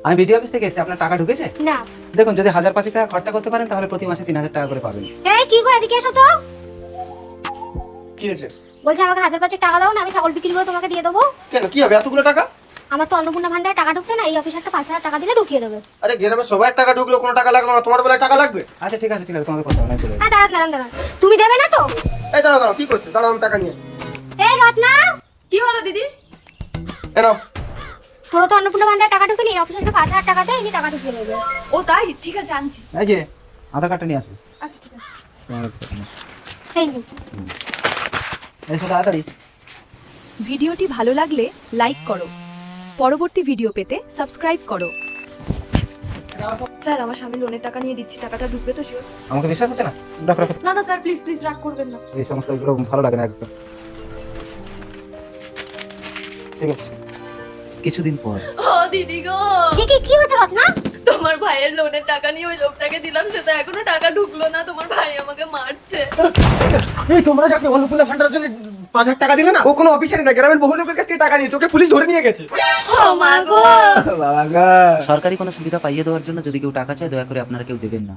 আমি BDO office থেকে এসেছি, আপনার টাকা ঢুকেছে? না। দেখুন, যদি 1000-5 টাকা খরচা করতে পারেন তাহলে প্রতি মাসে 3000 টাকা করে পাবেন। এই কি গো, এদিকে এসো তো। কি হয়েছে? বলছি আমাকে 1000-5 টাকা দাও না, আমি ছাগল বিক্রি করে তোমাকে দিয়ে দেবো। কেন, কি হবে এতগুলো টাকা? আমার তো অন্নপূর্ণা ভান্ডারে টাকা ঢুকছে না, এই অফিসারটা 5000 টাকা দিলে ঢুকিয়ে দেবে। আরে গ্রামে সবাই টাকা ঢুকলো, কোনো টাকা লাগলো না, তোমার বেলায় টাকা লাগবে? আচ্ছা ঠিক আছে তোমাদের কথা বলে চলে যাচ্ছি। হ্যাঁ দাঁড়ান, তুমি দেবে না তো? এই দাঁড়াও দাঁড়াও, কি করছো? দাঁড়াও, আমি টাকা নিয়ে আসি। এই রত্না, কি হলো দিদি? এ নাও। তোর তো অন্নপূর্ণা ভান্ডারে টাকা ঢুকেনি, এই অফিসারটা 5000 টাকা দেয়, ইনি টাকা ঢুকিয়ে দেবে। ও তাই, ঠিক আছে আনছি। এই যে আধার কার্ডটা নিয়ে আসবে। আচ্ছা ঠিক আছে। এই নিন। এসো তাড়াতাড়ি। ভিডিওটি ভালো লাগলে লাইক করো, পরবর্তী ভিডিও পেতে সাবস্ক্রাইব করো। স্যার আমার স্বামী লোনের টাকা নিয়ে দিচ্ছি, টাকাটা ঢুকবে তো শিওর? আমাকে বিশ্বাস হচ্ছে না? রাখো রাখো, না না স্যার, প্লিজ প্লিজ রাগ করবেন না। এই সমস্ত এগুলো ভালো লাগে না একদম। ঠিক আছে, কিছুদিন পর। ও দিদি গো, কি হয়েছে রত্না? তোমার ভাইয়ের লোনের টাকা নিয়ে ওই লোকটাকে দিলাম, সে তো এখনো টাকা ঢুকলো না, তোমার ভাই আমাকে মারছে। এই তোমরা যাকে অন্নপূর্ণা ভান্ডারের জন্য 5000 টাকা দিলে না, ও কোনো অফিসারই না, গ্রামের বহু লোকের কাছ থেকে টাকা নিয়েছে, ওকে পুলিশ ধরে নিয়ে গেছে। ও মা গো। সরকারি কোনো সুবিধা পাইয়ে দেওয়ার জন্য যদি কেউ টাকা চায় দয়া করে আপনারা কেউ দেবেন না।